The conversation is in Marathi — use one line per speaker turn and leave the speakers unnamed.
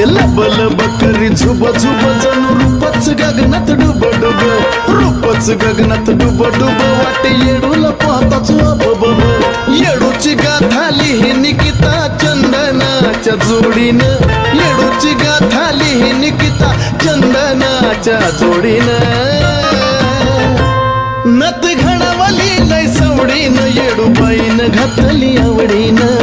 लब लब करी झुब झुब जणू रूपच गगनात डुब डुब रूपच गगनात डुब डुब वाटे येडूला पाहताच बब येडूची गाथा लिही निकिता चंदनाच्या जोडीनं येडूची गाथा लिही निकिता चंदनाच्या जोडीनं नत घडावली लय सवडीनं येडूबाईनं घातली आवडीनं